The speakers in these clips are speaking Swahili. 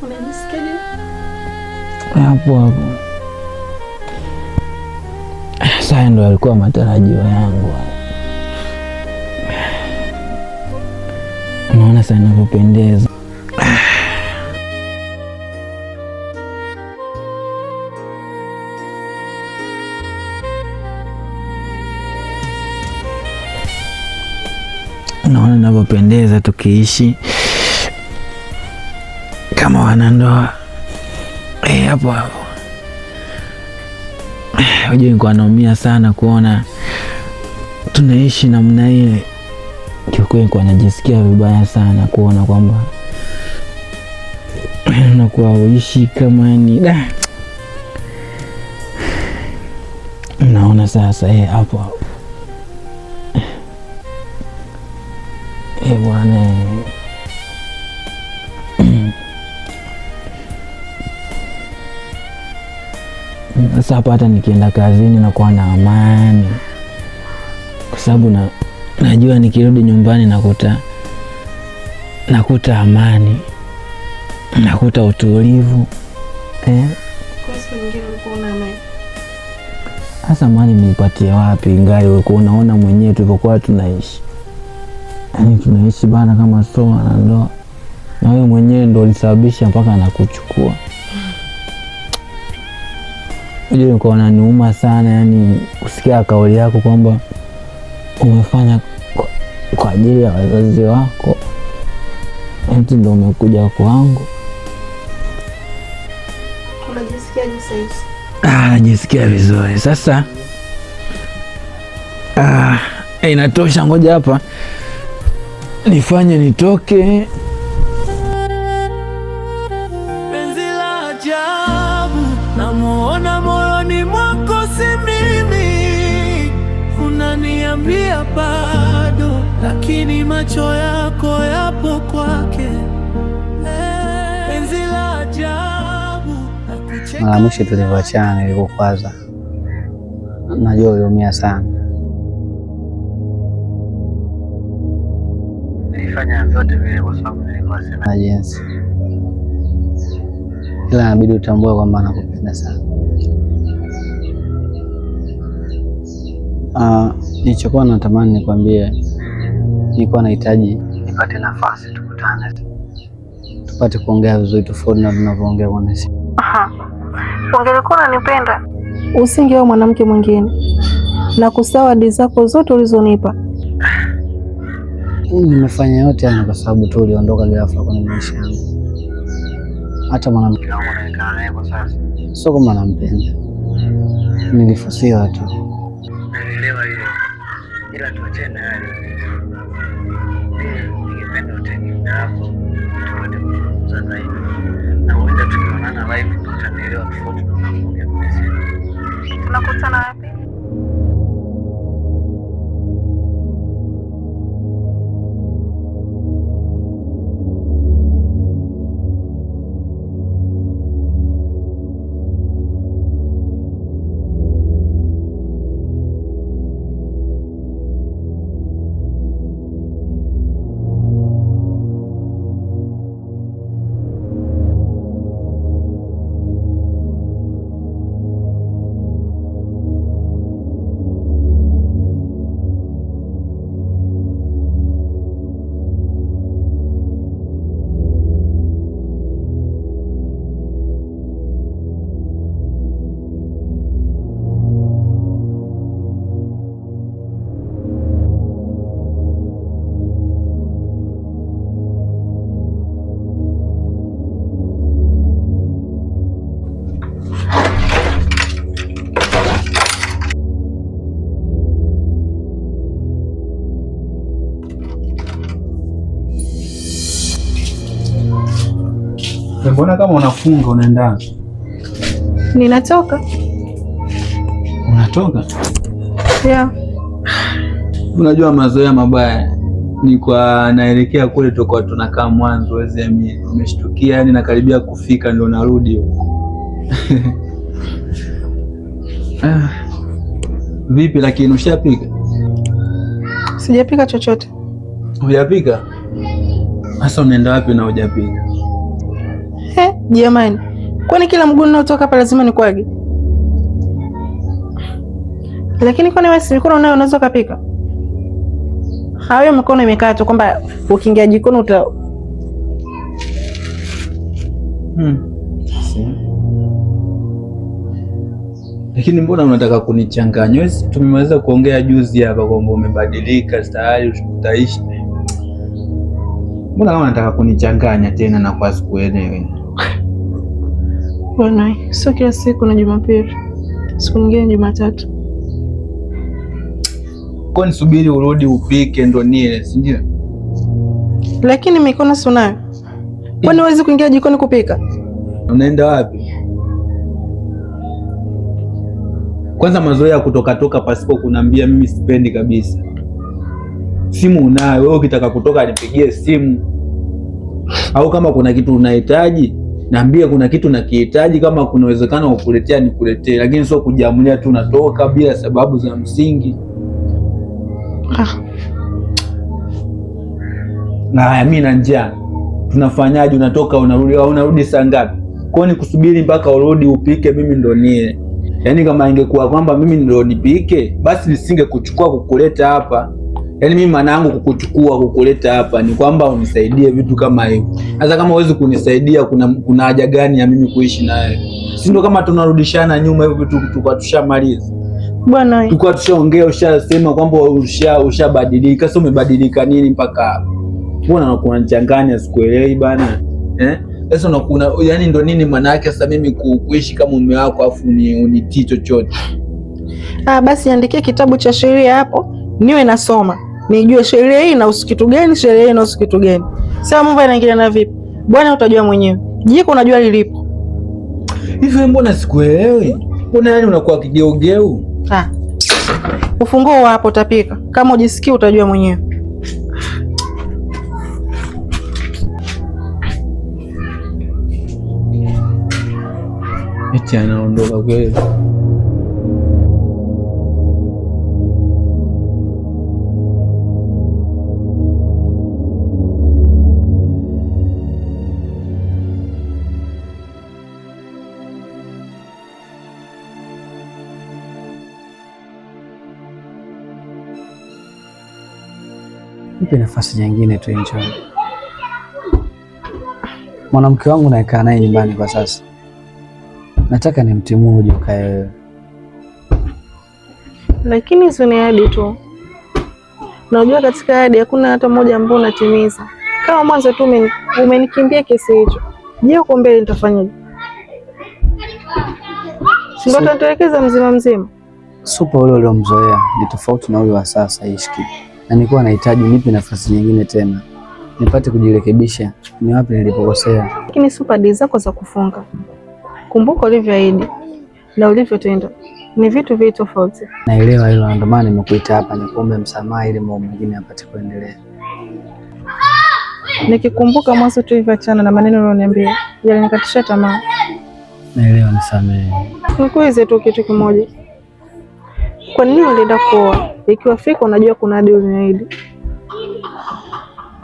Unajisikiaje? Hapo sasa ndo alikuwa matarajio yangu. Unaona sana inavyopendeza. Unaona inavyopendeza tukiishi kama wanandoa. Hapo hapo. Unajua nilikuwa naumia sana kuona tunaishi namna ile. Kiukweli nilikuwa najisikia vibaya sana kuona kwamba unakuwa uishi kama ni naona sasa hapo hapo. Bwana sasa hapa hata nikienda kazini nakuwa na amani, kwa sababu najua nikirudi nyumbani nakuta amani, nakuta utulivu. Sasa amani niipatie wapi ngai wewe unaona mwenyewe tulivyokuwa tunaishi. Yaani tunaishi bana kama soa na ndoa. Na wewe mwenyewe ndo ulisababisha mpaka nakuchukua. Unajua nilikuwa naniuma sana, yani kusikia kauli yako kwamba umefanya kwa ajili ya wazazi wako. Eti ndo umekuja kwangu. Unajisikiaje sasa? Najisikia vizuri. Sasa inatosha, ngoja hapa nifanye nitoke. Penzi la ajabu namuona moyoni mwako, si mimi. Unaniambia bado, lakini macho yako yapo kwake. Penzi la ajabu. Mara mwisho tulivyoachana nilikukwaza. Najua uliumia sana. Nilifanya vyote vile kwa sababu nilikuwa sina jinsi. Ila inabidi utambue kwamba nakupenda sana. Nilichokuwa natamani nikwambie, nilikuwa nahitaji nipate nafasi tukutane, tupate kuongea vizuri tofauti na tunavyoongea kwa simu. Ungelikuwa unanipenda usingeoa mwanamke mwingine na kusahau ahadi zako zote ulizonipa. Nimefanya yote haya kwa sababu tu uliondoka ghafla kwenye maisha yangu. Hata mwanamke wangu anayekaa naye kwa sasa sio kama nampenda, nilifusiwa tu. Naelewa hiyo, ila tuachane nayo. Ningependa utengeneze hapo tupate kuzungumza zaidi, na huenda tukionana live tutaelewa tofauti na tunaongea kwa simu. Tunakutana wapi? Mbona kama unafunga unaenda? Ninatoka. Unatoka? Yeah. Unajua mazoea mabaya. Ni kwa naelekea kule tulikuwa tunakaa mwanzo wezi ya mimi. Nimeshtukia yani nakaribia kufika ndio narudi. Vipi lakini ushapika? Sijapika chochote. Hujapika? Sasa unaenda wapi na hujapika? Jamani, kwani kila mguu unaotoka hapa lazima nikwage? Lakini kwani wewe si mikono unayo unaweza kupika? Hayo mikono imekaa tu kwamba ukiingia jikoni uta Lakini mbona unataka kunichanganya? Tumeweza kuongea juzi hapa kwamba umebadilika tayari utaishi. Mbona kama unataka kunichanganya tena na kwa sikuelewi? Bwana, sio kila siku na Jumapili. Siku nyingine Jumatatu. Kwa nisubiri urudi upike ndo nile, si ndio? Lakini mikono si unayo. Kwani huwezi kuingia jikoni kupika? Unaenda wapi? Kwanza mazoea kutoka pasipo kunambia mimi sipendi kabisa. Simu unayo, wewe ukitaka kutoka nipigie simu. Au kama kuna kitu unahitaji, naambia kuna kitu nakihitaji, kama kuna uwezekano wa kukuletea nikuletee, lakini sio kujiamulia tu natoka bila sababu za msingi. Na mimi na njaa. Tunafanyaje? Unatoka unarudi au unarudi saa ngapi? Kwa nini kusubiri mpaka urudi upike mimi ndo nile? Yaani kama ingekuwa kwamba mimi ndo nipike, basi nisingekuchukua kukuleta hapa. Yaani mimi maana yangu kukuchukua kukuleta hapa ni kwamba unisaidie vitu kama hivyo. Sasa kama huwezi kunisaidia, kuna haja gani ya mimi kuishi nawe? Si ndio kama tunarudishana nyuma hivyo vitu tukao tushamaliza. Bwana, tukao tushaongea, ushasema kwamba ushabadilika. Sasa umebadilika nini mpaka hapa? Mbona unachanganya sikuelewi bana? Sasa unakuna yani ndo nini maana yake sasa mimi kuishi kama mume wako afu unitii chochote? Basi andikia kitabu cha sheria hapo niwe nasoma. Nijue sheria hii inahusu kitu gani, sheria hii inahusu kitu gani. Sasa mambo yanaingiliana vipi? Bwana utajua mwenyewe. Jiko unajua lilipo. Hivi mbona sikuelewi? Mbona yani unakuwa kigeugeu? Ufunguo hapo utapika. Kama ujisikii utajua mwenyewe. Eti anaondoka kweli. Nipe nafasi nyingine tu enjoy. Mwanamke wangu naekaa naye nyumbani kwa sasa. Nataka nimtimue uje ukae wewe. Lakini hizo ni ahadi tu. Unajua katika ahadi hakuna hata moja ambayo unatimiza. Kama mwanzo tu umenikimbia kesi hicho. Je, uko mbele nitafanyaje? Sio tutatelekeza mzima mzima. Supa ule uliomzoea ni tofauti na huyo wa sasa Ishki. Na nilikuwa nahitaji nipe nafasi nyingine tena. Nipate kujirekebisha ni wapi nilipokosea. Lakini supa deal zako za kufunga. Kumbuka ulivyoahidi na ulivyotenda ni vitu viwili tofauti. Naelewa hilo, ndio maana nimekuita hapa nikuombe msamaha ili mambo mengine yapate kuendelea. Nikikumbuka mwanzo tulivyoachana na maneno ulioniambia yalinikatisha tamaa. Naelewa, nisamehe. Nikuulize tu kitu kimoja. Kwa nini ulienda kuoa ikiwa fika unajua kuna ahadi uliniahidi?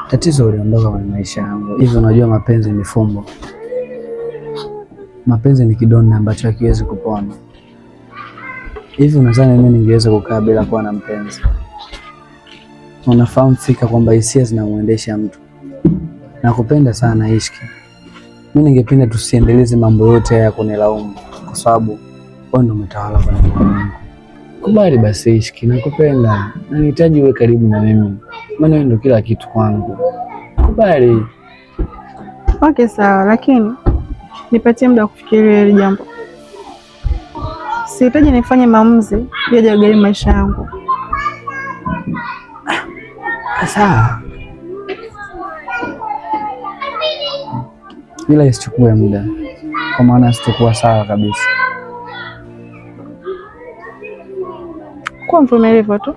Tatizo uliondoka kwenye maisha yangu. Hivi unajua mapenzi ni fumbo. Mapenzi ni kidonda ambacho hakiwezi kupona. Hivi unadhani mimi ningeweza kukaa bila kuwa na mpenzi? Unafahamu fika kwamba hisia zinamuendesha mtu. Nakupenda sana Ishki. Mimi ningependa tusiendeleze mambo yote haya kunilaumu kwa sababu wewe ndio umetawala kwa moyo wangu. Kubali basi Ishki, nakupenda. Na nihitaji uwe karibu na mimi. Maana wewe ndio kila kitu kwangu. Kubali. Okay, sawa, lakini nipatie muda wa kufikiria hili jambo. Sihitaji nifanye maamuzi yajagharimu maisha yangu. Sawa. Ila isichukue muda. Kwa maana sitakuwa sawa kabisa. Kwa mvumilivu tu.